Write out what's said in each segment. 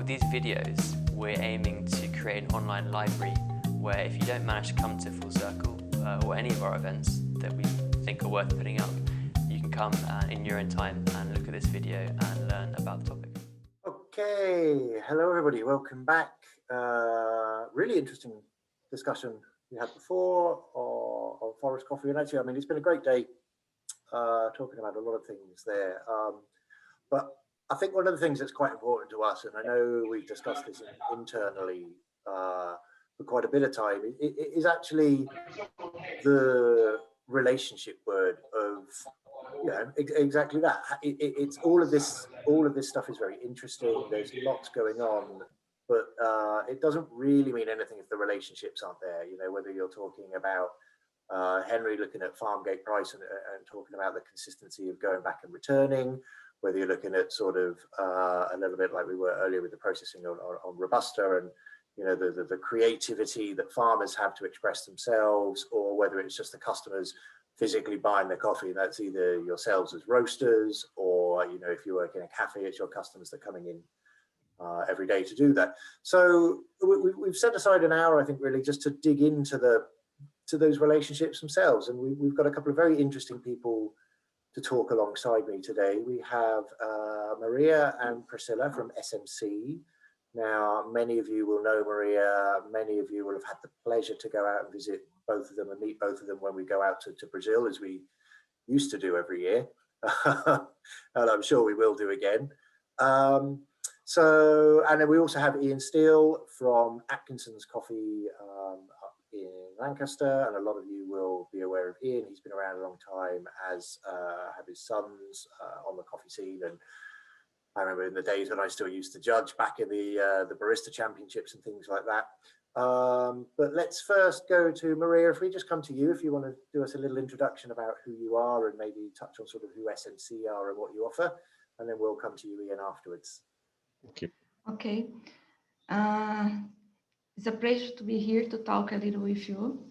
With these videos, we're aiming to create an online library where if you don't manage to come to Full Circle or any of our events that we think are worth putting up, you can come in your own time and look at this video and learn about the topic. Okay, hello everybody, welcome back. Really interesting discussion we had before on forest coffee, and actually, I mean, it's been a great day talking about a lot of things there. But I think one of the things that's quite important to us, and I know we've discussed this internally for quite a bit of time, is actually the relationship word of, you know, exactly that. It's all of this stuff is very interesting. There's lots going on, but it doesn't really mean anything if the relationships aren't there. You know, whether you're talking about Henry looking at farm gate price and talking about the consistency of going back and returning, whether you're looking at sort of a little bit like we were earlier with the processing on Robusta, and you know the creativity that farmers have to express themselves, or whether it's just the customers physically buying their coffee. That's either yourselves as roasters, or you know, if you work in a cafe, it's your customers that are coming in every day to do that. So we've set aside an hour, I think, really just to dig into those relationships themselves, and we've got a couple of very interesting people to talk alongside me today. We have Maria and Priscilla from SMC. Now, many of you will know Maria, many of you will have had the pleasure to go out and visit both of them and meet both of them when we go out to Brazil, as we used to do every year. And I'm sure we will do again. And then we also have Ian Steele from Atkinsons Coffee up in Lancaster, and a lot of you will be aware of Ian. He's been around a long time, as have his sons on the coffee scene. And I remember in the days when I still used to judge back in the barista championships and things like that. But let's first go to Maria. If we just come to you, if you want to do us a little introduction about who you are and maybe touch on sort of who SMC are and what you offer, and then we'll come to you, Ian, afterwards. Okay. It's a pleasure to be here to talk a little with you.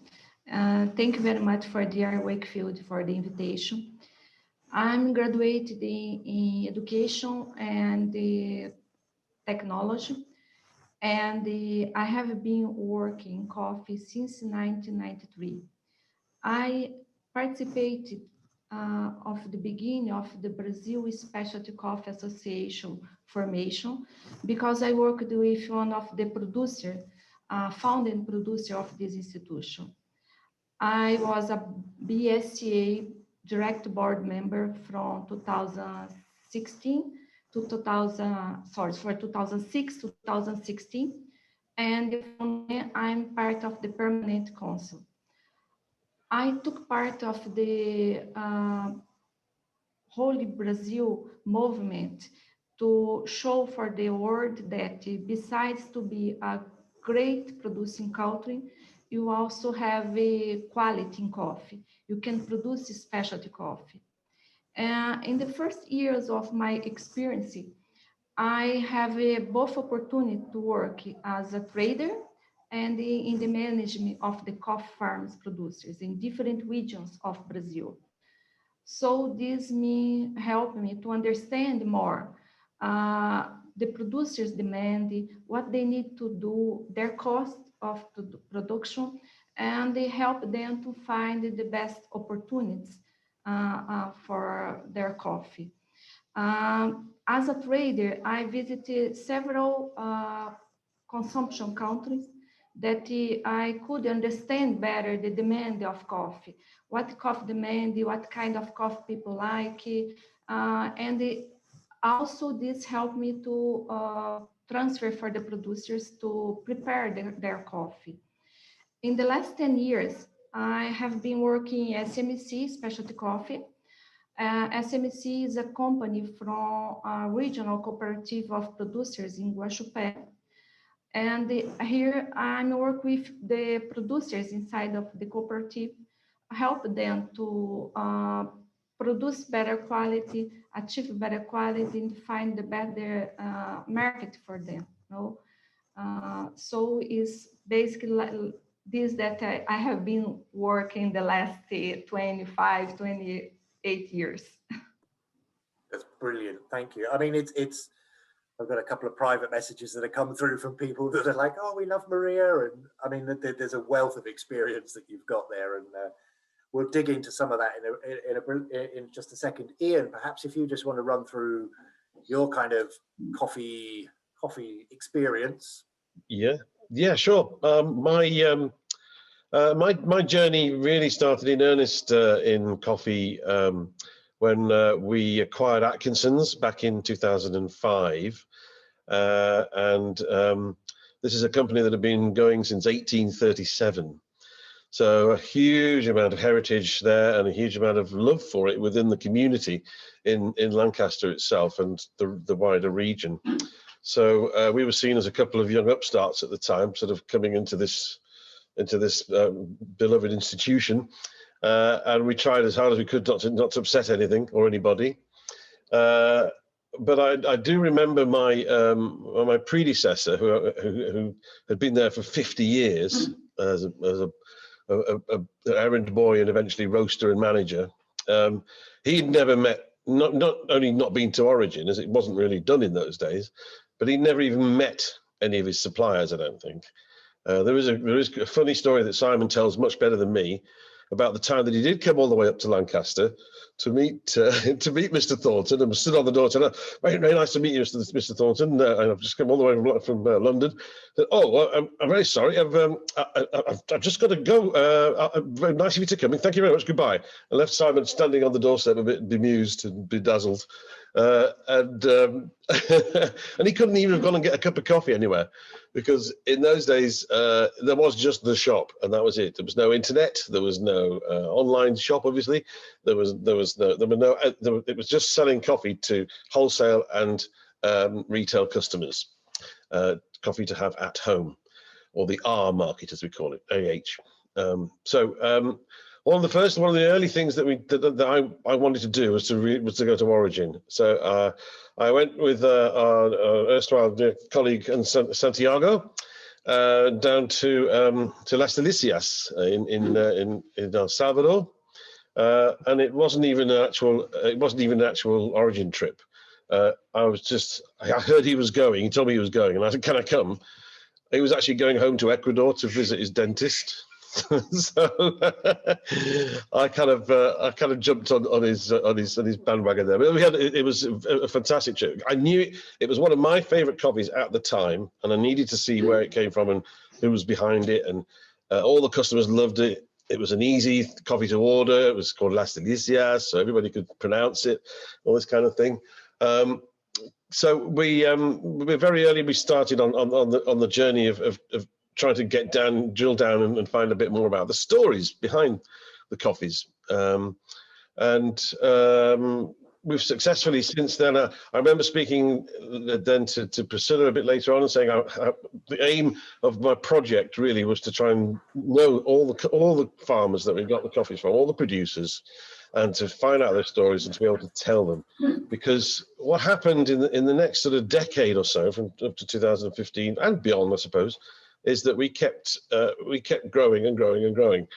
Thank you very much for DRWakefield for the invitation. I'm graduated in education and technology, and I have been working in coffee since 1993. I participated of the beginning of the Brazil Specialty Coffee Association formation, because I worked with one of the producers, founding producer of this institution. I was a BSCA direct board member from 2016 to 2006 to 2016, and I'm part of the permanent council. I took part of the Holy Brazil movement to show for the world that besides to be a great producing country, you also have a quality in coffee. You can produce specialty coffee. In the first years of my experience, I have both opportunity to work as a trader and in the management of the coffee farms producers in different regions of Brazil. So this helped me to understand more the producers' demand, what they need to do, their cost of production, and they help them to find the best opportunities for their coffee. As a trader, I visited several consumption countries that I could understand better the demand of coffee, what coffee demand, what kind of coffee people like, and also this helped me to transfer for the producers to prepare their coffee. In the last 10 years, I have been working at SMC Specialty Coffee. SMC is a company from a regional cooperative of producers in Guaxupé. And here I work with the producers inside of the cooperative, help them to produce better quality, achieve better quality, and find the better market for them. You know? So it's basically like this that I have been working the last 25, 28 years. That's brilliant. Thank you. I mean, it's I've got a couple of private messages that have come through from people that are like, "Oh, we love Maria," and I mean, there's a wealth of experience that you've got there, and we'll dig into some of that in just a second. Ian, perhaps if you just want to run through your kind of coffee experience. Yeah, sure. My journey really started in earnest in coffee when we acquired Atkinsons back in 2005. This is a company that had been going since 1837. So a huge amount of heritage there and a huge amount of love for it within the community in Lancaster itself and the wider region. So we were seen as a couple of young upstarts at the time, sort of coming into this beloved institution. And we tried as hard as we could not to upset anything or anybody. But I do remember my predecessor, who had been there for 50 years as a errand boy and eventually roaster and manager. He'd never met, not only not been to Origin, as it wasn't really done in those days, but he'd never even met any of his suppliers, I don't think. There is a funny story that Simon tells much better than me about the time that he did come all the way up to Lancaster to meet Mr. Thornton, and stood on the door and said, very, very nice to meet you, Mr. Thornton. And I've just come all the way from London. Said, I'm very sorry. I've just got to go. Very nice of you to come in. Thank you very much. Goodbye. I left Simon standing on the doorstep a bit bemused and bedazzled. And he couldn't even have gone and get a cup of coffee anywhere, because in those days there was just the shop, and that was it. There was no internet, there was no online shop. Obviously, it was just selling coffee to wholesale and retail customers, coffee to have at home, or the R market as we call it, AH. One of the early things that I wanted to do was to go to Origin. So I went with our erstwhile colleague in Santiago down to Las Delicias in El Salvador, and it wasn't even an actual Origin trip. I heard he was going. He told me he was going, and I said, "Can I come?" He was actually going home to Ecuador to visit his dentist. So I kind of jumped on his bandwagon there. But it was a fantastic trip. I knew it was one of my favorite coffees at the time, and I needed to see where it came from and who was behind it. And all the customers loved it. It was an easy coffee to order. It was called Las Delicias, so everybody could pronounce it, all this kind of thing. So we very early we started on the journey of trying to drill down and find a bit more about the stories behind the coffees. We've successfully since then. I remember speaking then to Priscilla a bit later on and saying the aim of my project really was to try and know all the farmers that we got the coffees from, all the producers, and to find out their stories and to be able to tell them. Because what happened in the next sort of decade or so, from up to 2015 and beyond, I suppose, is that we kept growing and growing and growing,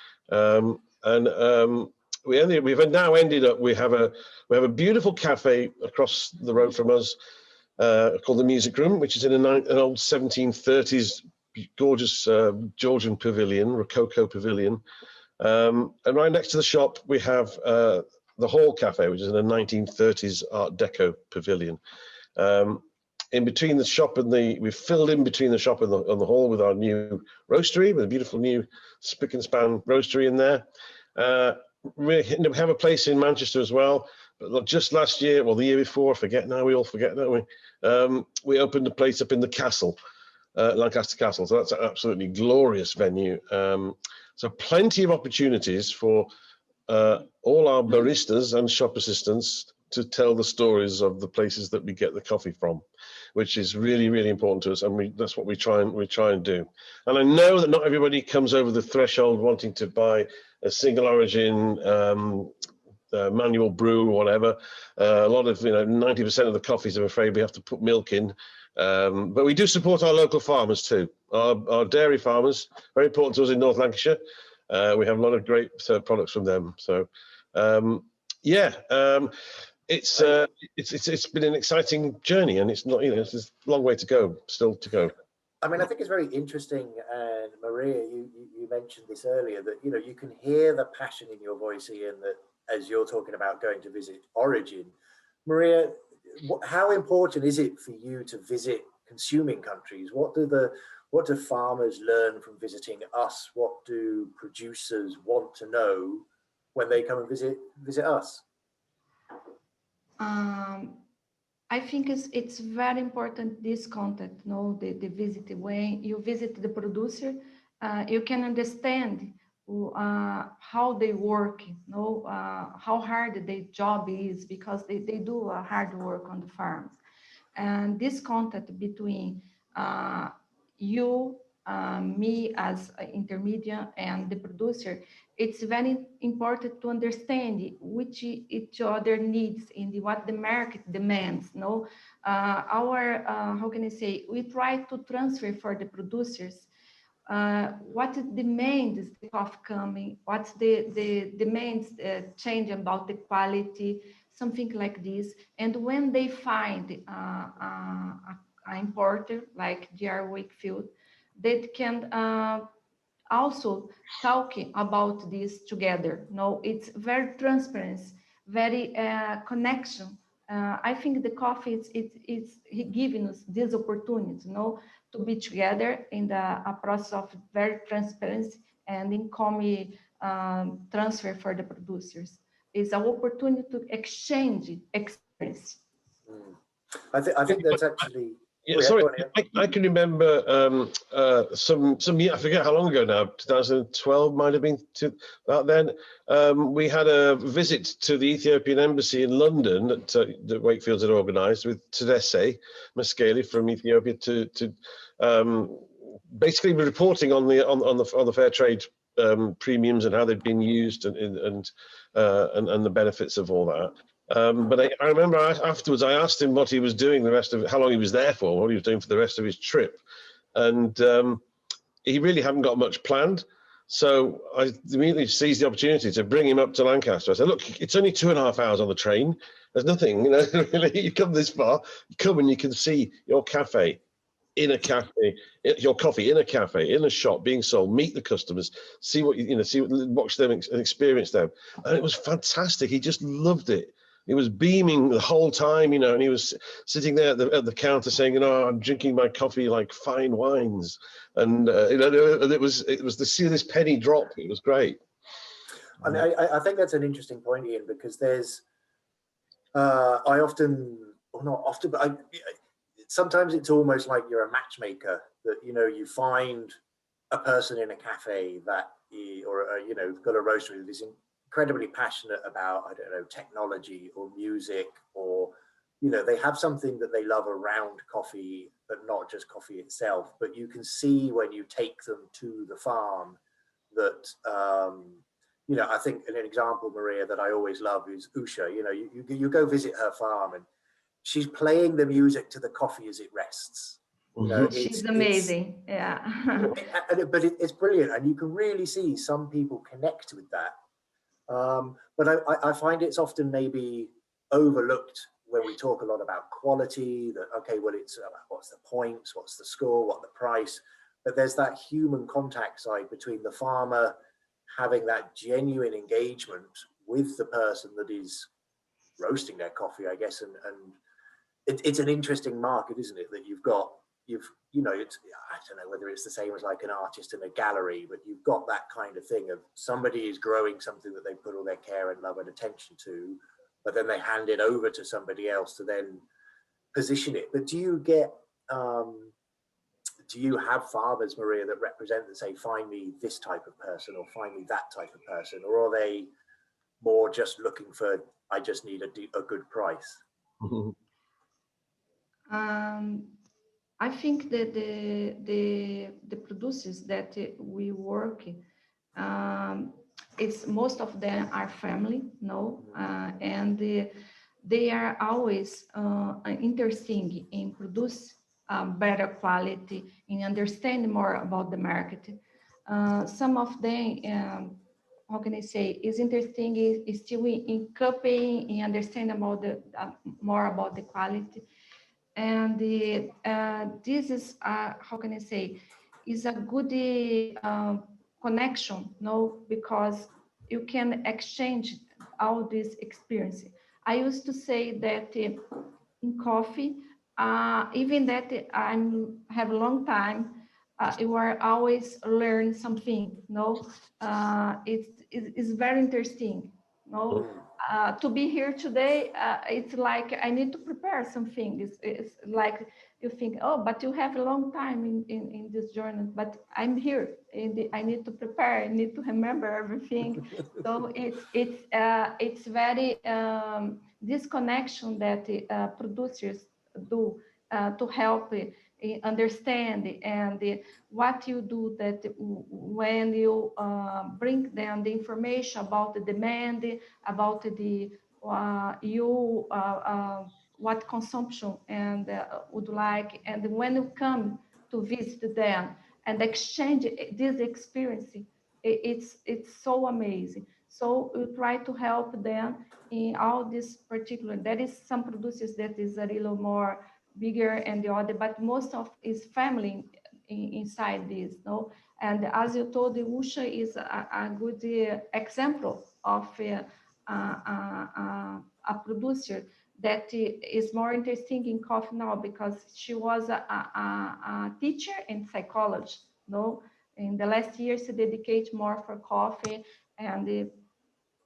we've now ended up. We have a beautiful cafe across the road from us called the Music Room, which is in an old 1730s gorgeous Georgian pavilion, Rococo pavilion, and right next to the shop we have the Hall Cafe, which is in a 1930s Art Deco pavilion. In between the shop and we've filled in between the shop and the hall with our new roastery, with a beautiful new spick and span roastery in there. We have a place in Manchester as well, but just last year, well, the year before, I forget now, we all forget, don't we? We opened a place up in the castle, Lancaster Castle, so that's an absolutely glorious venue. So plenty of opportunities for all our baristas and shop assistants to tell the stories of the places that we get the coffee from, which is really, really important to us, and that's what we try and do. And I know that not everybody comes over the threshold wanting to buy a single origin manual brew or whatever. A lot of 90% of the coffees, I'm afraid, we have to put milk in. But we do support our local farmers too. Our dairy farmers, very important to us in North Lancashire. We have a lot of great products from them. So it's been an exciting journey, and it's not, it's a long way to go, still to go. I mean, I think it's very interesting, and Maria, you mentioned this earlier, that you can hear the passion in your voice, Ian, that as you're talking about going to visit Origin. Maria, how important is it for you to visit consuming countries? What do farmers learn from visiting us? What do producers want to know when they come and visit us? I think it's very important, this contact, the visit. When you visit the producer, you can understand how they work, how hard their job is, because they do hard work on the farms. And this contact between you, me as an intermediate, and the producer, it's very important to understand which each other needs and what the market demands. How can I say, we try to transfer for the producers what demands the coffee coming, what's the demands change about the quality, something like this. And when they find an importer like DRWakefield, they can also talking about this together. It's very transparent, very connection. I think the coffee it's giving us this opportunity, to be together in a process of very transparency and income transfer for the producers. It's an opportunity to exchange experience. I think that's actually. Yeah, sorry, I can remember some year, I forget how long ago now, 2012 might have been about then. We had a visit to the Ethiopian embassy in London that Wakefield had organised with Tedesse Maskeli from Ethiopia to basically reporting on the fair trade premiums and how they'd been used and the benefits of all that. But I remember afterwards, I asked him what he was doing how long he was there for, what he was doing for the rest of his trip. And he really hadn't got much planned. So I immediately seized the opportunity to bring him up to Lancaster. I said, look, it's only 2.5 hours on the train. There's nothing, really, you come this far, you come and you can see your cafe in a cafe, your coffee in a cafe, in a shop being sold, meet the customers, see what, watch them and experience them. And it was fantastic. He just loved it. He was beaming the whole time, and he was sitting there at the counter saying, I'm drinking my coffee like fine wines. And, it was to see this penny drop. It was great. I mean, I think that's an interesting point, Ian, because there's, sometimes it's almost like you're a matchmaker, that, you find a person in a cafe that, got a roastery that is incredibly passionate about, I don't know, technology or music, or, they have something that they love around coffee, but not just coffee itself. But you can see when you take them to the farm that, I think an example, Maria, that I always love is Usha. You go visit her farm and she's playing the music to the coffee as it rests. She's amazing. Yeah. But it's brilliant. And you can really see some people connect with that. But I find it's often maybe overlooked when we talk a lot about quality, that, okay, well, it's about what's the points, what's the score, what the price, but there's that human contact side between the farmer having that genuine engagement with the person that is roasting their coffee, I guess. And it's an interesting market, isn't it? That it's, I don't know whether it's the same as like an artist in a gallery, but you've got that kind of thing of somebody is growing something that they put all their care and love and attention to, but then they hand it over to somebody else to then position it. But do you have farmers, Maria, that represent and say, find me this type of person or find me that type of person? Or are they more just looking for, I just need a good price? I think that the producers that we work, it's most of them are family, and they are always interested in produce better quality, in understand more about the market. Some of them how can I say, is interesting is still in cupping, in understanding about the more about the quality. And this is, how can I say, is a good connection, no, because you can exchange all this experience. I used to say that in coffee, even that I have a long time, you are always learn something, no? It's very interesting, no? To be here today, it's like I need to prepare something. It's like you think, oh, but you have a long time in this journey, but I'm here and I need to prepare, I need to remember everything. So it's very, this connection that producers do to help understand and what you do, that when you bring them the information about the demand, about the what consumption and would like, and when you come to visit them and exchange this experience, it's so amazing. So we try to help them in all this particular. There is some producers that is a little more bigger and the other, but most of is family inside this, no? And as you told, the Usha is a good example of a producer that is more interesting in coffee now, because she was a teacher in psychology, no? In the last years, she dedicates more for coffee, and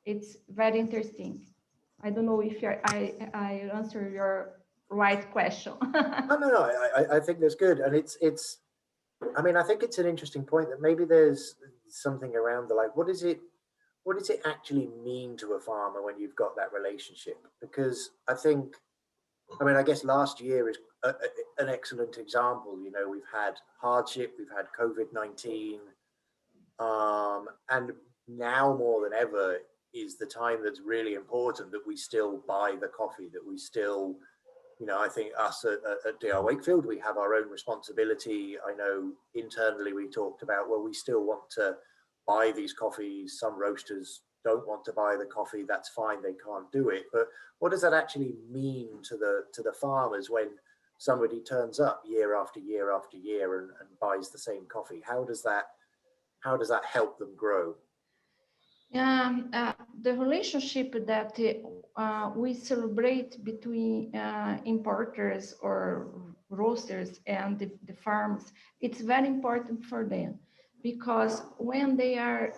it's very interesting. I don't know if I answer your right question. No, I think that's good. And it's, I mean, I think it's an interesting point that maybe there's something around the, like, what does it actually mean to a farmer when you've got that relationship? Because I think, I mean, I guess last year is an excellent example. You know, we've had hardship, we've had COVID-19, and now more than ever is the time that's really important that we still buy the coffee, that we still, you know, I think us at DRWakefield, we have our own responsibility. I know internally we talked about, well, we still want to buy these coffees. Some roasters don't want to buy the coffee. That's fine, they can't do it. But what does that actually mean to the farmers when somebody turns up year after year after year and buys the same coffee? How does that help them grow? The relationship that we celebrate between importers or roasters and the farms, it's very important for them, because when they are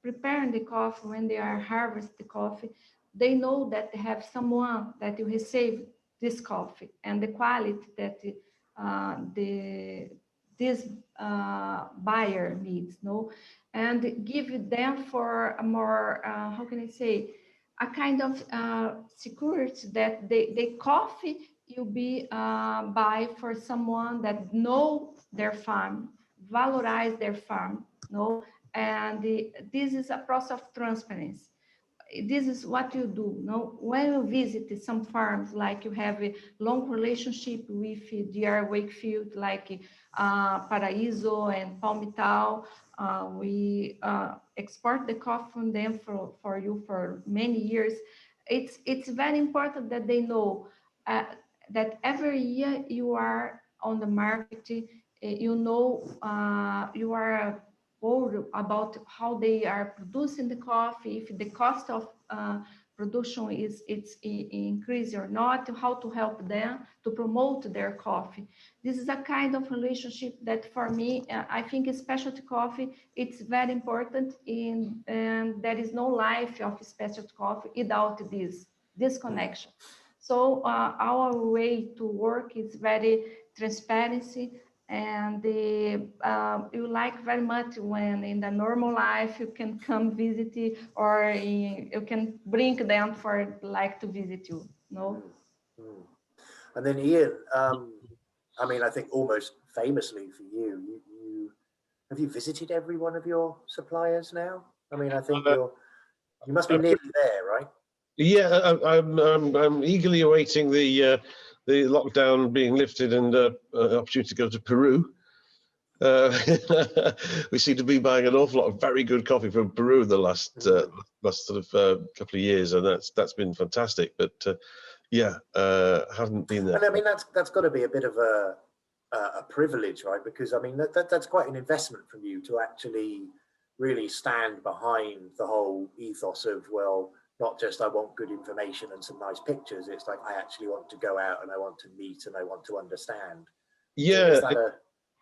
preparing the coffee, when they are harvesting the coffee, they know that they have someone that will receive this coffee and the quality that this buyer needs, no? And give them for a more, how can I say, a kind of security that the coffee will be buy for someone that know their farm, valorize their farm, no? And this is a process of transparency. This is what you do, no? When you visit some farms, like you have a long relationship with DRWakefield, like Paraíso and Palmital, we export the coffee from them for you for many years. It's very important that they know that every year you are on the market, you know, you are worried about how they are producing the coffee, if the cost of production is increased or not, how to help them to promote their coffee. This is a kind of relationship that for me, I think specialty coffee, it's very important, and there is no life of specialty coffee without this connection. So our way to work is very transparency, and you like very much when in the normal life you can come visit or you can bring them for like to visit you, no? And then Ian, I mean, I think almost famously for you have you visited every one of your suppliers now? I mean, I think you must be nearly there, right? Yeah, I'm eagerly awaiting the lockdown being lifted and opportunity to go to Peru. We seem to be buying an awful lot of very good coffee from Peru the last sort of couple of years, and that's been fantastic. But haven't been there. And I mean, that's got to be a bit of a privilege, right? Because I mean, that's quite an investment from you to actually really stand behind the whole ethos of, well, not just I want good information and some nice pictures. It's like I actually want to go out and I want to meet and I want to understand. Yeah, so is that an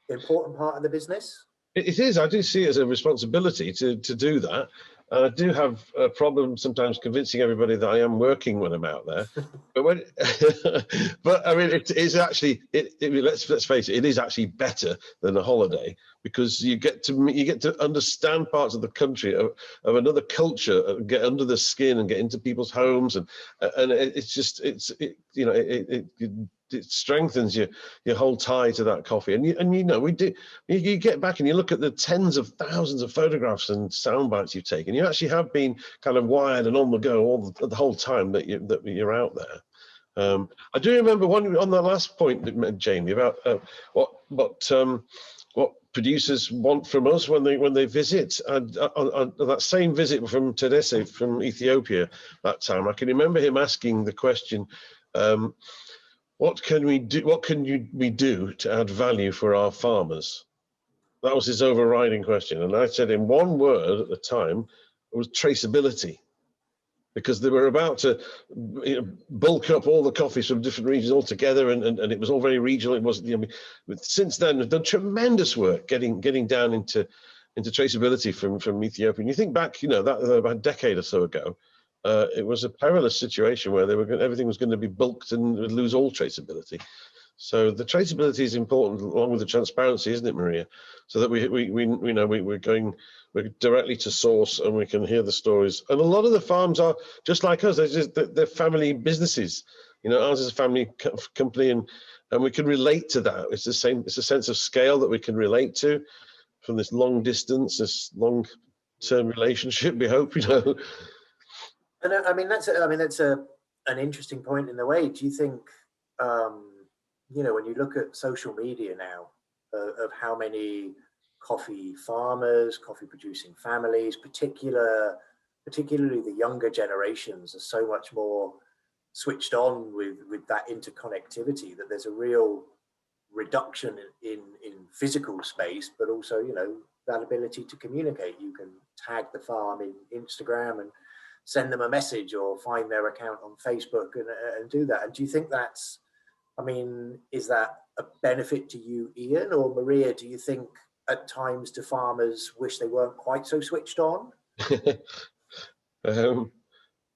important part of the business? It is. I do see it as a responsibility to do that. And I do have a problem sometimes convincing everybody that I am working when I'm out there. But but I mean, it is actually. Let's face it. It is actually better than a holiday because you get to understand parts of the country of another culture, get under the skin and get into people's homes, and it strengthens your whole tie to that coffee. And we do. You get back and you look at the tens of thousands of photographs and sound bites you've taken. You actually have been kind of wired and on the go the whole time that you're out there. I do remember one on the last point that Jamie about what producers want from us when they visit. And on that same visit from Tedesse from Ethiopia that time, I can remember him asking the question, what can we do? What can we do to add value for our farmers? That was his overriding question. And I said in one word at the time, it was traceability. Because they were about to bulk up all the coffees from different regions all together, and it was all very regional. It wasn't. Since then, they've done tremendous work getting down into traceability from Ethiopia. And you think back, that about a decade or so ago, it was a perilous situation where everything was going to be bulked and would lose all traceability. So the traceability is important, along with the transparency, isn't it, Maria? So that we're directly to source and we can hear the stories. And a lot of the farms are just like us. They're family businesses. Ours is a family company, and we can relate to that. It's the same. It's a sense of scale that we can relate to from this long distance, this long-term relationship. We hope, And I mean that's an interesting point in the way. Do you think? When you look at social media now, of how many coffee farmers, coffee producing families, particularly the younger generations, are so much more switched on with that interconnectivity, that there's a real reduction in physical space, but also that ability to communicate. You can tag the farm in Instagram and send them a message, or find their account on Facebook and do that. And do you think that's, is that a benefit to you, Ian, or Maria? Do you think at times do farmers wish they weren't quite so switched on?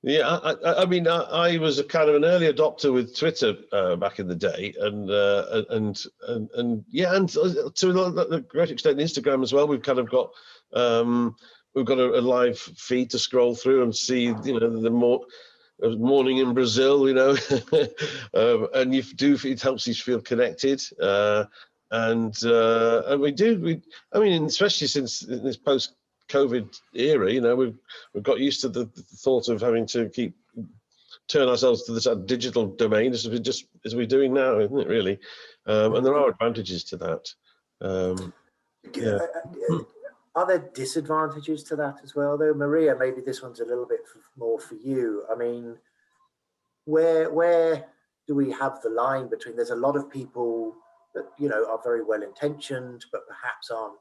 Yeah, I was a kind of an early adopter with Twitter back in the day, and to a great extent Instagram as well. We've kind of got we've got a live feed to scroll through and see the morning in Brazil, and it helps you feel connected, and we do. Especially since in this post-COVID era, we've got used to the thought of having to turn ourselves to this digital domain as we're doing now, isn't it? Really, and there are advantages to that. Are there disadvantages to that as well, though? Maria, maybe this one's a little bit more for you. Where do we have the line between? There's a lot of people that are very well intentioned, but perhaps aren't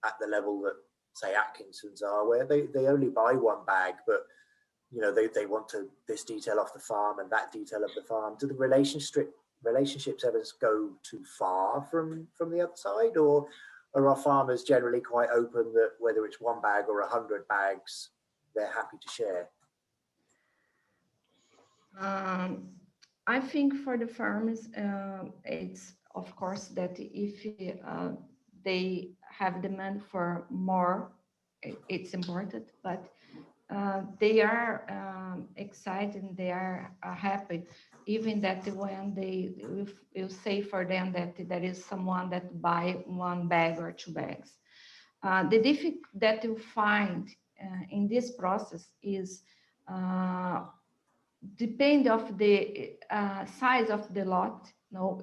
at the level that, say, Atkinsons are, where they only buy one bag, but they want this detail off the farm and that detail of the farm. Do the relationships ever go too far from the other side, or are our farmers generally quite open that whether it's one bag or 100 bags, they're happy to share? I think for the farmers, it's of course that if they have demand for more, it's important, but they are excited, they are happy, even that when they will say for them that there is someone that buy one bag or two bags. The difficulty that you find in this process is depend of the size of the lot.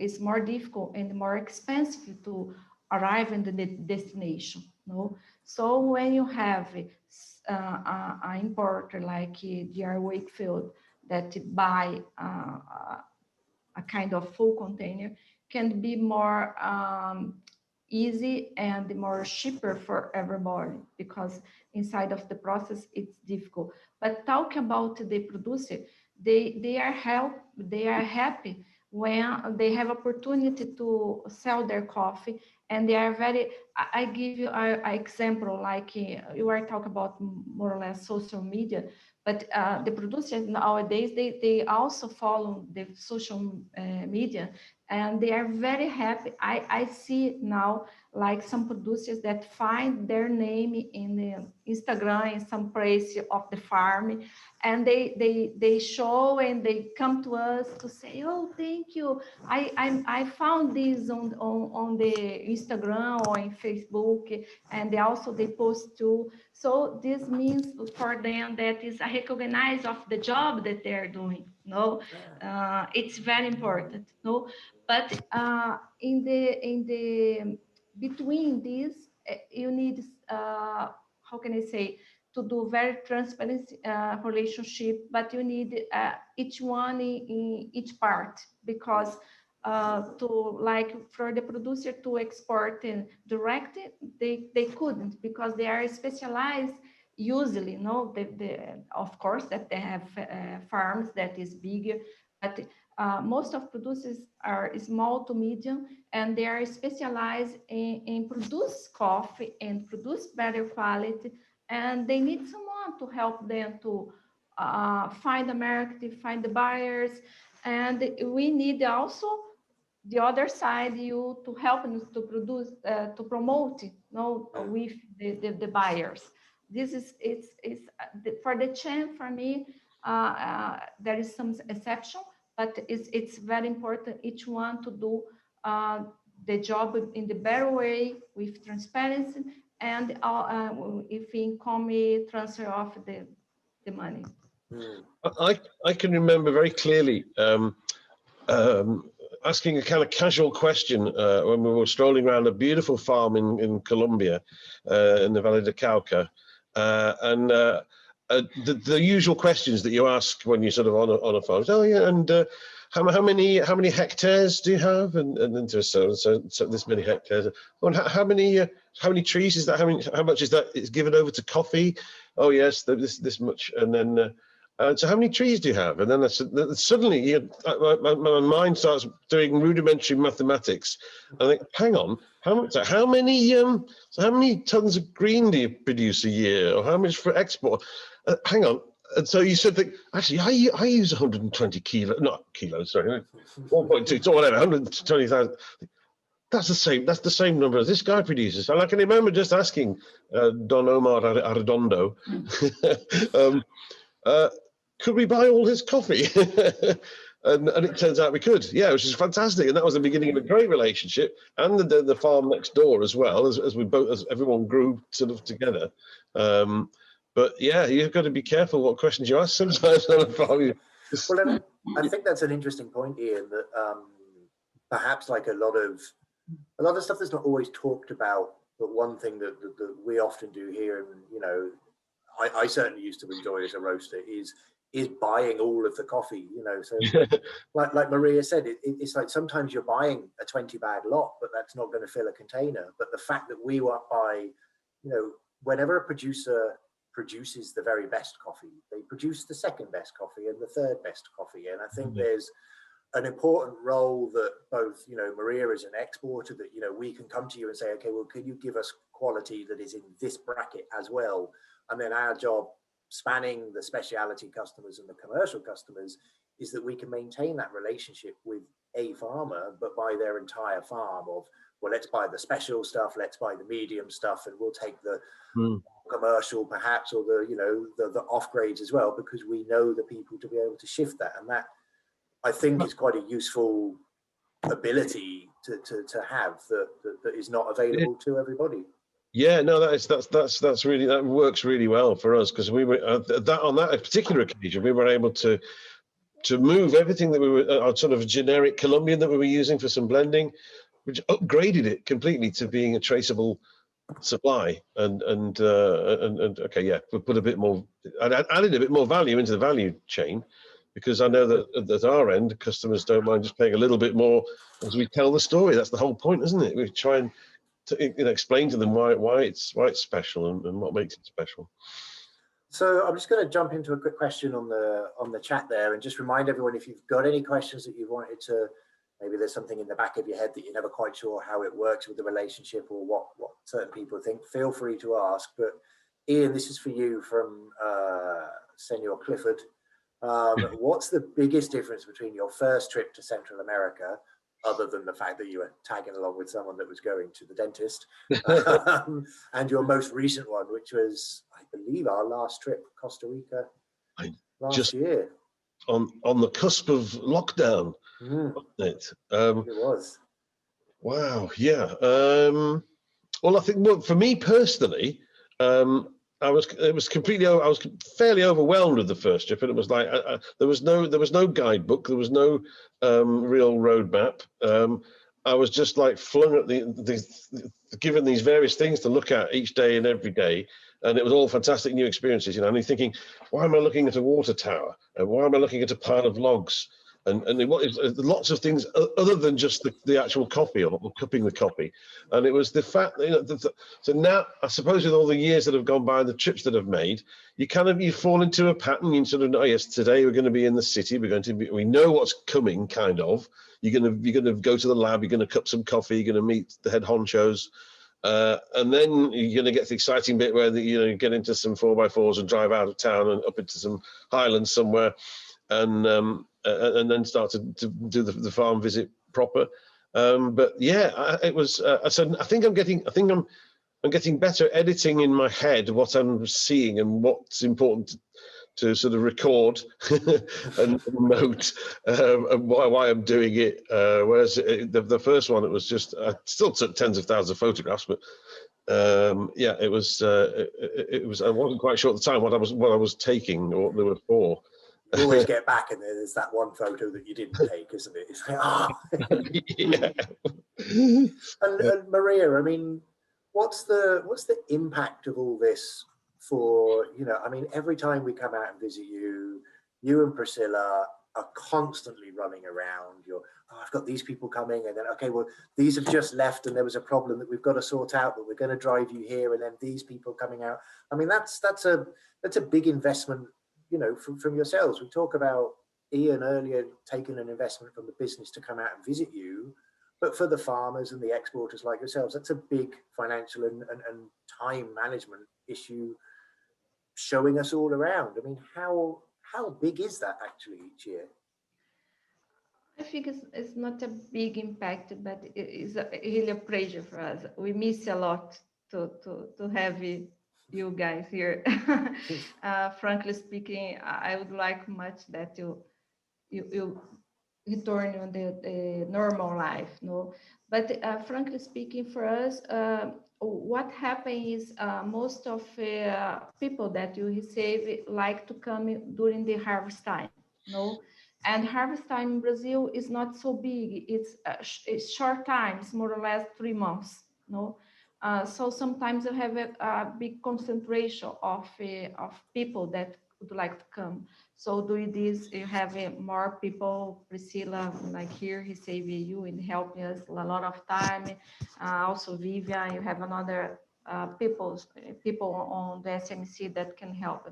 It's more difficult and more expensive to arrive in the destination. No, so when you have an importer like DRWakefield that buy a kind of full container, can be more easy and more cheaper for everybody, because inside of the process it's difficult. But talk about the producer, they are happy when they have opportunity to sell their coffee, and they are very. I give you an example, like you are talking about more or less social media, but the producers nowadays, they also follow the social media, and they are very happy. I see now like some producers that find their name in the Instagram in some place of the farm, and they show and they come to us to say, oh, thank you. I found this on the Instagram or in Facebook, and they post too. So this means for them that is a recognize of the job that they're doing. No, it's very important. No, but in the between these, you need how can I say, to do very transparent relationship, but you need each one in each part, because to like for the producer to export and direct it, they couldn't, because they are specialized usually. No, of course that they have farms that is bigger, but most of producers are small to medium, and they are specialized in produce coffee and produce better quality, and they need someone to help them to find the market, find the buyers, and we need also the other side, you to help them to produce, to promote it, with the buyers. This is it's for the chain. For me, there is some exception, but it's very important each one to do the job in the better way, with transparency, and if income transfer of the money. I can remember very clearly asking a kind of casual question when we were strolling around a beautiful farm in Colombia, in the Valle de Cauca, and the usual questions that you ask when you're sort of on a farm. Oh yeah, and how many hectares do you have? And then so this many hectares. And how many trees is that? How much is that? It's given over to coffee. Oh yes, this much. And then so how many trees do you have? And then suddenly my mind starts doing rudimentary mathematics. I think, hang on, how many tons of green do you produce a year, or how much for export? Hang on. And so you said that actually I use 120 kilos, sorry, 1.2, so whatever, 120,000. That's the same number as this guy produces. And I can remember just asking Don Omar Arredondo, could we buy all his coffee? and it turns out we could, yeah, which is fantastic. And that was the beginning of a great relationship, and the farm next door as well, as everyone grew sort of together. But yeah, you've got to be careful what questions you ask sometimes on a farm. Well, I think that's an interesting point, Ian, that perhaps like a lot of stuff that's not always talked about, but one thing that we often do here, and I certainly used to enjoy as a roaster, is buying all of the coffee. So like Maria said, it's like sometimes you're buying a 20-bag lot, but that's not going to fill a container. But the fact that we want by, whenever a producer produces the very best coffee, they produce the second best coffee and the third best coffee. And I think there's an important role that both, Maria is an exporter, that, we can come to you and say, okay, well, can you give us quality that is in this bracket as well? And then our job, spanning the specialty customers and the commercial customers, is that we can maintain that relationship with a farmer, but buy their entire farm of, well, let's buy the special stuff, let's buy the medium stuff, and we'll take the commercial perhaps, or the off grades as well, because we know the people to be able to shift that. And that, I think, is quite a useful ability to have that is not available to everybody. Yeah, no, that's really, that works really well for us, because we were on that particular occasion, we were able to move everything that we were sort of generic Colombian that we were using for some blending, which upgraded it completely to being a traceable supply. And okay, yeah, we put a bit more, added a bit more value into the value chain, because I know that at our end, customers don't mind just paying a little bit more as we tell the story. That's the whole point, isn't it? We try and explain to them why it's special and what makes it special. So I'm just going to jump into a quick question on the chat there, and just remind everyone, if you've got any questions that you wanted to, maybe there's something in the back of your head that you're never quite sure how it works with the relationship or what certain people think, feel free to ask. But Ian, this is for you from Senor Clifford. What's the biggest difference between your first trip to Central America, other than the fact that you were tagging along with someone that was going to the dentist, and your most recent one, which was, I believe, our last trip, Costa Rica, last year? On the cusp of lockdown, wasn't it? It was. Wow, yeah. Well, I think, well, for me personally, I was fairly overwhelmed with the first trip, and it was like there was no guidebook, there was no real roadmap. I was just like flung at given these various things to look at each day and every day, and it was all fantastic new experiences. And I'm thinking, why am I looking at a water tower, and why am I looking at a pile of logs? And lots of things other than just the actual coffee or cupping the coffee. And it was the fact that, so now, I suppose with all the years that have gone by and the trips that I've made, you fall into a pattern. You sort of know, yes, today we're going to be in the city. We know what's coming, kind of. You're going to go to the lab. You're going to cup some coffee. You're going to meet the head honchos. And then you're going to get the exciting bit where you get into some 4x4s and drive out of town and up into some highlands somewhere. And then start to do the farm visit proper. But yeah, it was. I think I'm getting better at editing in my head what I'm seeing and what's important to sort of record and note, and why I'm doing it. Whereas the first one, it was just, I still took tens of thousands of photographs, but yeah, it was. I wasn't quite sure at the time what I was taking or what they were for. You always get back and there's that one photo that you didn't take, isn't it? It's like, Yeah. And Maria, I mean, what's the impact of all this for, I mean, every time we come out and visit you, you and Priscilla are constantly running around. I've got these people coming, and then, okay, well, these have just left and there was a problem that we've got to sort out, but we're going to drive you here, and then these people coming out. I mean, that's a big investment, from yourselves. We talk about Ian earlier taking an investment from the business to come out and visit you, but for the farmers and the exporters like yourselves, that's a big financial and time management issue showing us all around. I mean, how big is that actually each year? I think it's not a big impact, but it is really a pleasure for us. We miss a lot to have you guys here. Frankly speaking, I would like much that you return on the normal life, no? But frankly speaking, for us, what happens is most of people that you receive like to come during the harvest time, no? And harvest time in Brazil is not so big. It's short times, more or less 3 months, no? So sometimes you have a big concentration of people that would like to come. So doing this, you have more people. Priscilla, like here, he saved you and helping us a lot of time. Also Vivian, you have another people on the SMC that can help.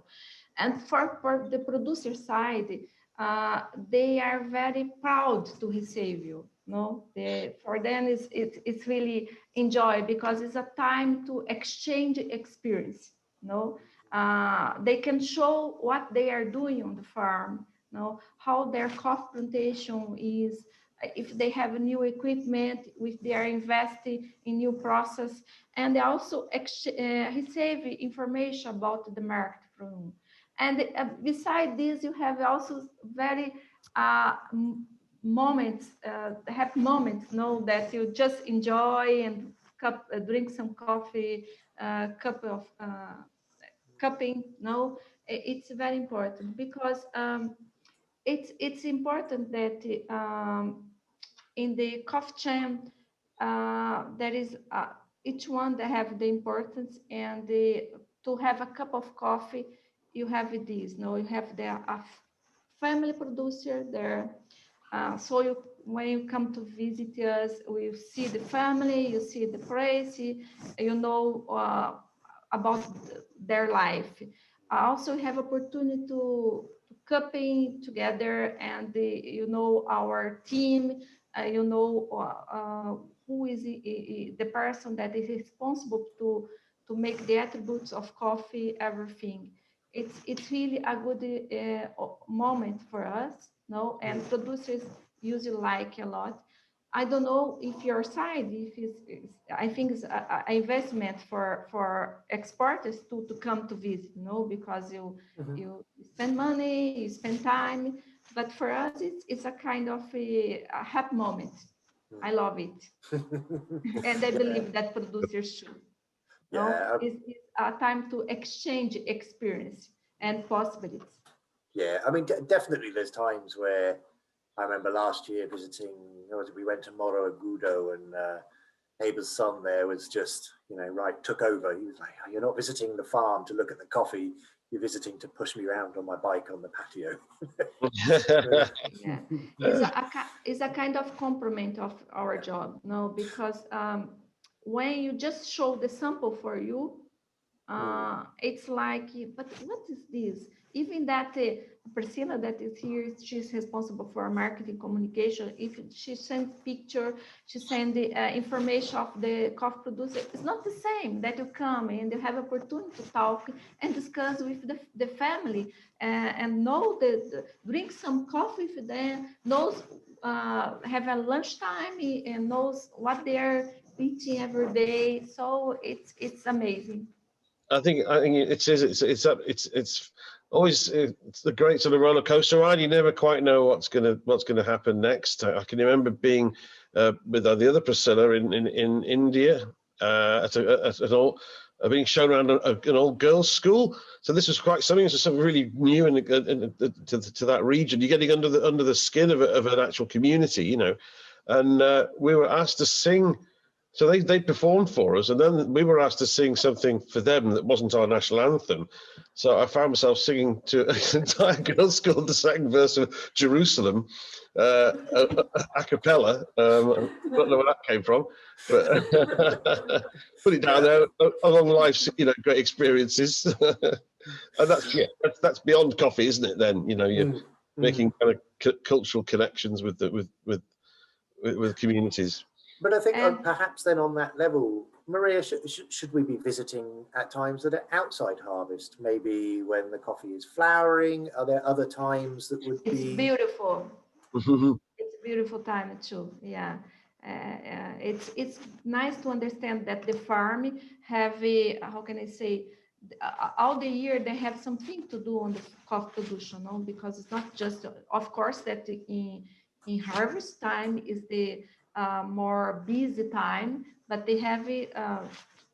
And for the producer side, they are very proud to receive you. No, for them it's really enjoy, because it's a time to exchange experience. No, they can show what they are doing on the farm. No, how their coffee plantation is. If they have new equipment, if they are investing in new process, and they also receive information about the market from. And beside this, you have also very moments, happy moments, that you just enjoy and drink some coffee, cup of cupping. It's very important, because it's important that in the coffee chain, there is each one that have the importance, and to have a cup of coffee, you have this. No, you have a family producer there. So when you come to visit us, we see the family, you see the place, you know about their life. Also, we have opportunity to cupping together, and you know our team, you know who is the person that is responsible to make the attributes of coffee, everything. It's really a good moment for us, no, and producers usually like a lot. I don't know if your side, if I think it's an investment for exporters to come to visit, you know, because you spend money, you spend time, but for us it's a kind of a happy moment. I love it, and I believe that producers should. No, Yeah, it's a time to exchange experience and possibilities. yeah. I mean, definitely there's times where I remember last year visiting, we went to Morro Agudo, and neighbour's son there was just, right, took over. He was like, oh, you're not visiting the farm to look at the coffee, you're visiting to push me around on my bike on the patio. Yeah, it's a kind of complement of our job, no, because when you just show the sample for you, it's like, but what is this? Even that Priscilla that is here, she's responsible for marketing communication. If she sends picture, she sends the information of the coffee producer. It's not the same that you come and you have opportunity to talk and discuss with the family and know drink some coffee with them, knows have a lunchtime and knows what they're eating every day. So it's amazing. I think it's always it's the great sort of roller coaster ride. You never quite know what's gonna happen next. I can remember being with the other Priscilla in India being shown around an old girls' school. So this was quite something. This was something really new to that region. You're getting under the skin of an actual community, and we were asked to sing. So they performed for us, and then we were asked to sing something for them that wasn't our national anthem. So I found myself singing to an entire girls' school the second verse of Jerusalem, a cappella. I don't know where that came from, but put it down there along life's great experiences, and that's beyond coffee, isn't it? Then you're making kind of cultural connections with communities. But I think perhaps then on that level, Maria, should we be visiting at times that are outside harvest? Maybe when the coffee is flowering? Are there other times that would be? It's beautiful. It's a beautiful time too. Yeah, it's nice to understand that the farm have how can I say, all the year they have something to do on the coffee production, no? Because it's not just, of course, that in harvest time is the more busy time, but they have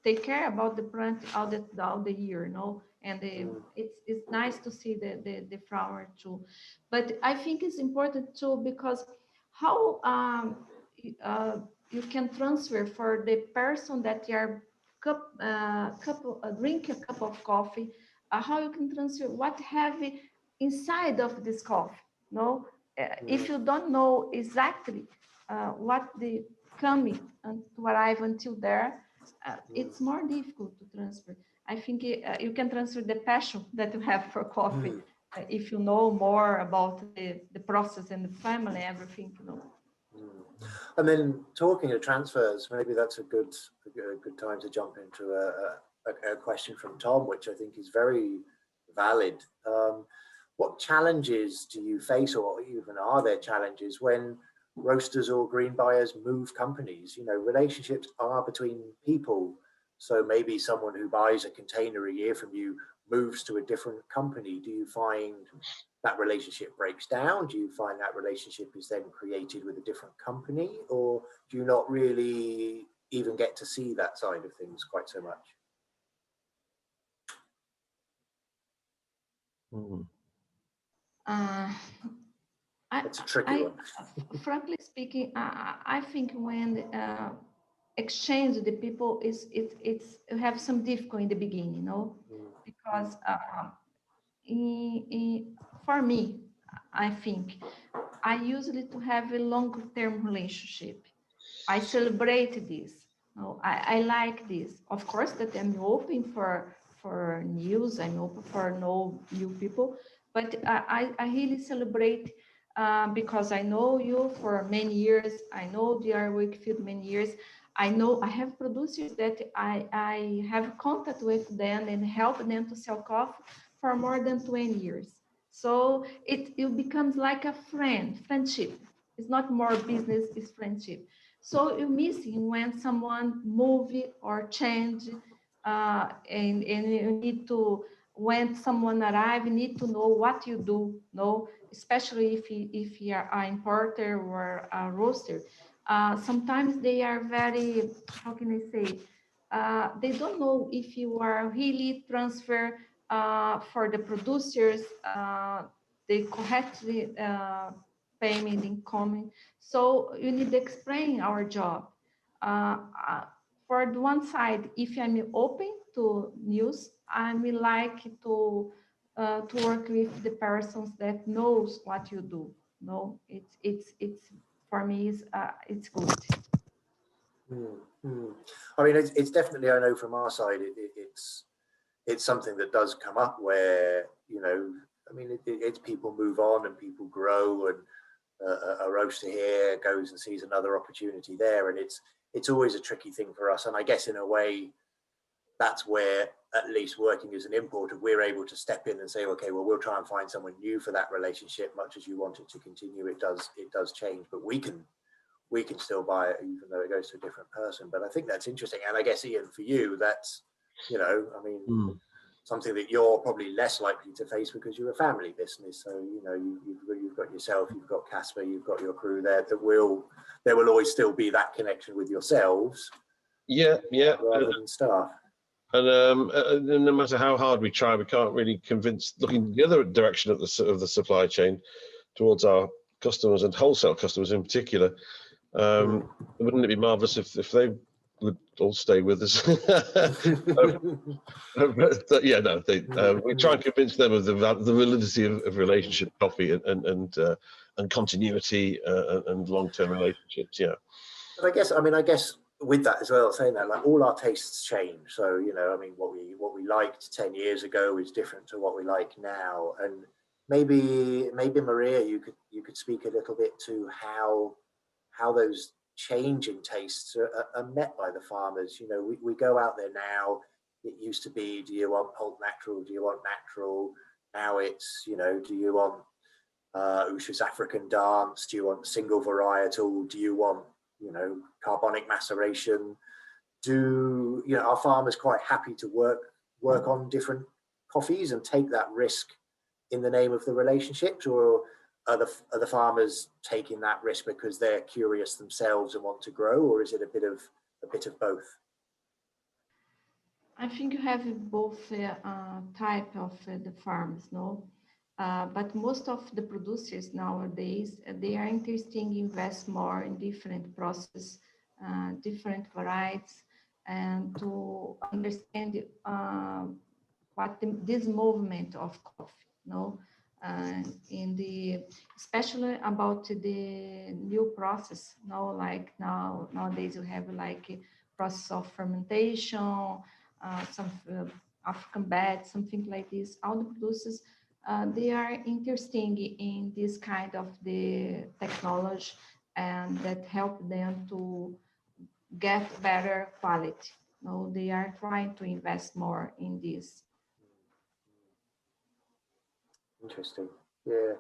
take care about the plant all the year, no? And it's nice to see the flower too. But I think it's important too, because how you can transfer for the person that you are drink a cup of coffee, how you can transfer what have inside of this coffee, no? If you don't know exactly what the coming and to arrive until there, it's more difficult to transfer. I think you can transfer the passion that you have for coffee if you know more about the process and the family, everything, And then talking of transfers, maybe that's a good time to jump into a question from Tom, which I think is very valid. What challenges do you face, or even are there challenges when roasters or green buyers move companies? Relationships are between people. So maybe someone who buys a container a year from you moves to a different company. Do you find that relationship breaks down? Do you find that relationship is then created with a different company, or do you not really even get to see that side of things quite so much? It's a tricky one. Frankly speaking, I think when exchange the people is it's you have some difficult in the beginning, you know, because for me, I think I usually to have a long-term relationship. I celebrate this. No, I like this. Of course, that I'm open for news. I'm open for know new people, but I really celebrate because I know you for many years. I know DRWakefield many years. I know I have producers that I have contact with them and help them to sell coffee for more than 20 years. So it becomes like a friendship. It's not more business, it's friendship. So you're missing when someone move or change, and you need to, when someone arrive, you need to know what you do, no? Especially if you are an importer or a roaster. Sometimes they are very, how can I say, they don't know if you are really transfer for the producers, they correctly payment incoming. So you need to explain our job. For the one side, if I'm open to news, I would like to work with the persons that knows what you do. No, it's for me it's good. I mean, it's definitely, I know from our side, it's something that does come up where, you know, I mean, it's people move on and people grow, and a roaster here goes and sees another opportunity there, and it's always a tricky thing for us. And I guess in a way, that's where, at least working as an importer, we're able to step in and say, okay, well, we'll try and find someone new for that relationship. Much as you want it to continue, it does change, but we can still buy it even though it goes to a different person. But I think that's interesting. And I guess, Ian, for you, that's, you know, I mean, something that you're probably less likely to face because you're a family business. So, you know, you've got yourself, you've got Casper, you've got your crew there, there will always still be that connection with yourselves. Yeah. Rather than staff. And no matter how hard we try, we can't really convince, looking the other direction of the supply chain towards our customers and wholesale customers in particular. Wouldn't it be marvelous if they would all stay with us? We try and convince them of the validity of relationship coffee and continuity and long-term relationships. Yeah. But I guess with that as well, saying that, like, all our tastes change. So, you know, I mean, what we liked 10 years ago is different to what we like now. And maybe Maria, you could speak a little bit to how those changing tastes are met by the farmers. You know, we go out there now. It used to be, do you want pulp natural? Do you want natural? Now it's, you know, do you want Usha's African dance? Do you want single varietal? Do you want, you know, carbonic maceration? Do, you know, are farmers quite happy to work on different coffees and take that risk in the name of the relationships, or are the farmers taking that risk because they're curious themselves and want to grow, or is it a bit of both? I think you have both type of the farms, no? But most of the producers nowadays, they are interested in invest more in different process, different varieties, and to understand what this movement of coffee, no? Especially about the new process, like nowadays you have like a process of fermentation, some African beds, something like this. All the producers, they are interested in this kind of the technology, and that help them to get better quality. No, they are trying to invest more in this. Interesting. Yeah.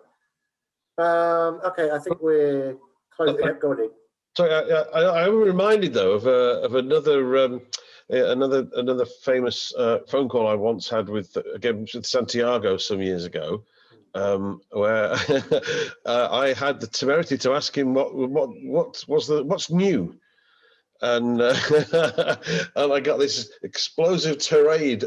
Okay, I think we're close. Go on in. Sorry, I was reminded though of another another famous phone call I once had with Santiago some years ago, where I had the temerity to ask him what's new, and and I got this explosive tirade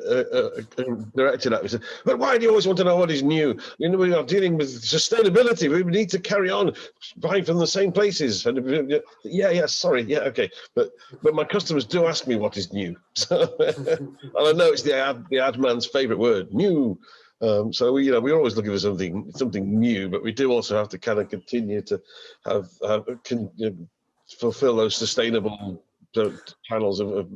directed at me. Said, "But why do you always want to know what is new? You know, we are dealing with sustainability. We need to carry on buying from the same places." And yeah, sorry, yeah, okay, but my customers do ask me what is new. So, and I know it's the ad man's favourite word, new. So we always looking for something new, but we do also have to kind of continue to fulfill those sustainable channels of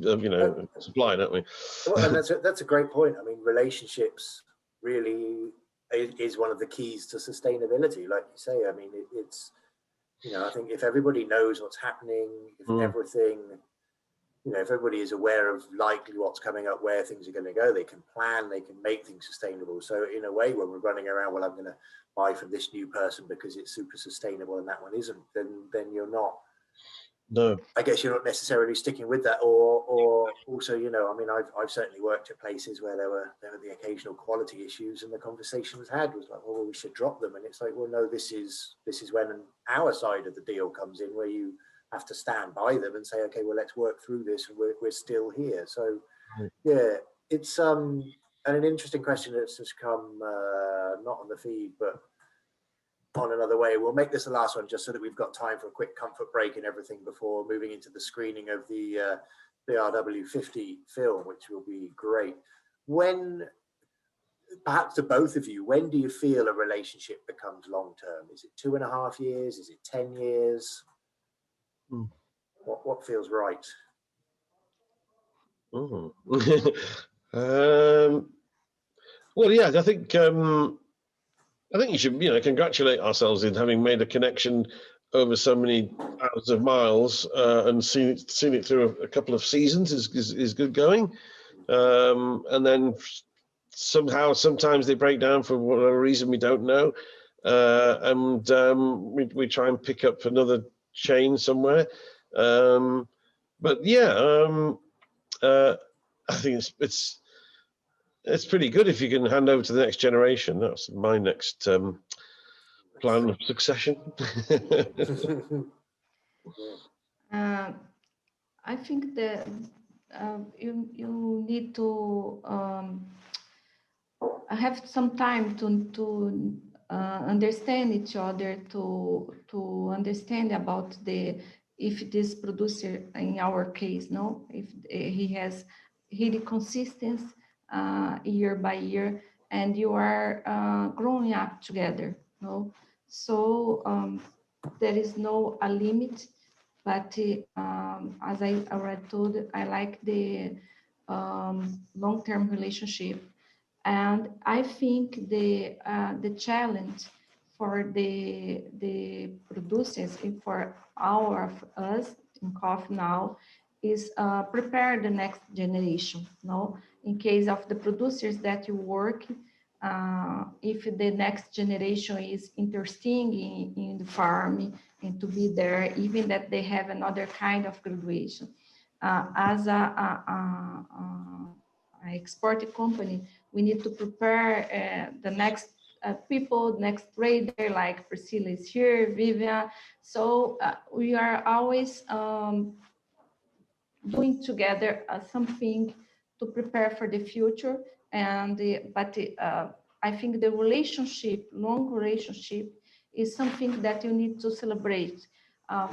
supply, don't we? Well, and that's a great point. I mean, relationships really is one of the keys to sustainability, like you say. I mean, it's I think if everybody knows what's happening, if everybody is aware of likely what's coming up, where things are going to go, they can plan, they can make things sustainable. So in a way, when we're running around, well, I'm going to buy from this new person because it's super sustainable and that one isn't, then you're not. No, I guess you're not necessarily sticking with that, or also, I mean, I've certainly worked at places where there were the occasional quality issues, and the conversation was like, well, we should drop them, and it's like, well, no, this is when our side of the deal comes in, where you have to stand by them and say, okay, well, let's work through this, and we're still here. So, yeah, it's and an interesting question that's just come not on the feed, but on another way. We'll make this the last one just so that we've got time for a quick comfort break and everything before moving into the screening of the DRW50 film, which will be great. When, perhaps to both of you, when do you feel a relationship becomes long-term? Is it 2.5 years? Is it 10 years? What feels right? Well, yeah, I think you should, congratulate ourselves in having made a connection over so many thousands of miles and seen it through a couple of seasons is good going. And then sometimes they break down for whatever reason we don't know, and we try and pick up another chain somewhere. But yeah, I think it's pretty good if you can hand over to the next generation. That's my next plan of succession. I think that you need to have some time to understand each other, to understand about if this producer, in our case, if he has really consistency year by year, and you are growing up together, so there is no a limit, but as I already told, I like the long-term relationship. And I think the challenge for the producers and for all of us in coffee now is prepare the next generation. In case of the producers that you work, if the next generation is interested in the farm and to be there, even that they have another kind of graduation. As a exporting company, we need to prepare the next people, next trader, like Priscilla is here, Vivian. So we are always doing together something to prepare for the future. And I think the relationship, long relationship, is something that you need to celebrate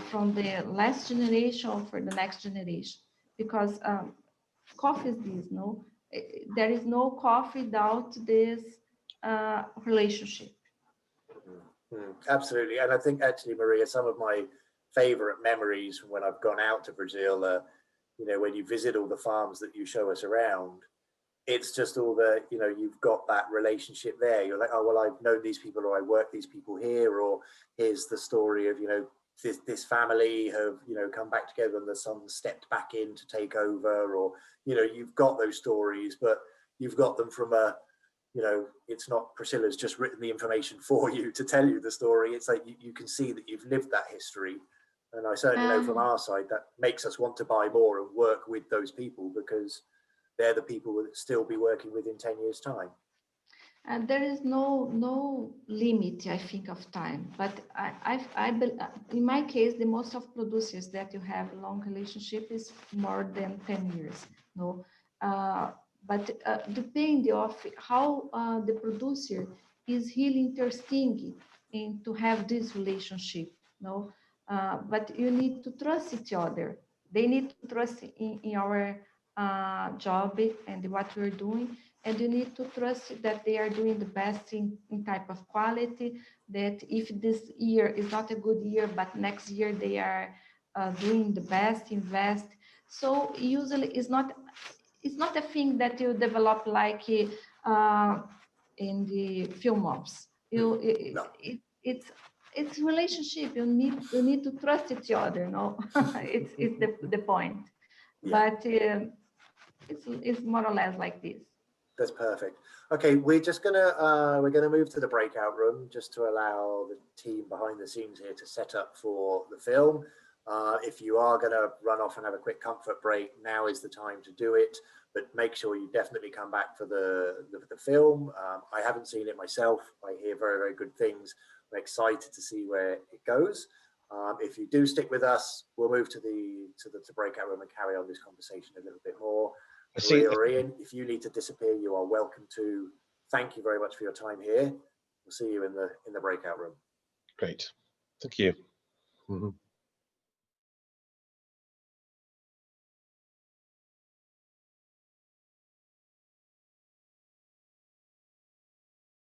from the last generation for the next generation, because coffee is this, there is no coffee without this relationship. Absolutely. And I think actually, Maria, some of my favorite memories when I've gone out to Brazil, when you visit all the farms that you show us around, it's just all the, you've got that relationship there. You're like, oh, well, I've known these people, or I work these people here, or here's the story of, this family have, come back together and the son stepped back in to take over, or, you've got those stories, but you've got them from a, it's not Priscilla's just written the information for you to tell you the story. It's like you can see that you've lived that history. And I certainly know from our side that makes us want to buy more and work with those people, because they're the people we'll still be working with in 10 years' time. And there is no limit, I think, of time. But in my case, the most of producers that you have long relationship is more than 10 years. No, but depending of how the producer is really interesting in to have this relationship. No, but you need to trust each other. They need to trust in our job and what we're doing, and you need to trust that they are doing the best in type of quality, that if this year is not a good year, but next year they are doing the best, invest. So usually it's not a thing that you develop like in the film ops. No. It's relationship. You need to trust each other. No, it's the point. Yeah. But it's more or less like this. That's perfect. Okay, we're gonna move to the breakout room just to allow the team behind the scenes here to set up for the film. If you are going to run off and have a quick comfort break, now is the time to do it. But make sure you definitely come back for the film. I haven't seen it myself. I hear very, very good things. I'm excited to see where it goes. If you do stick with us, we'll move to the breakout room and carry on this conversation a little bit more. Maria or Ian, if you need to disappear, you are welcome to. Thank you very much for your time here. We'll see you in the breakout room. Great. Thank you. Mm-hmm.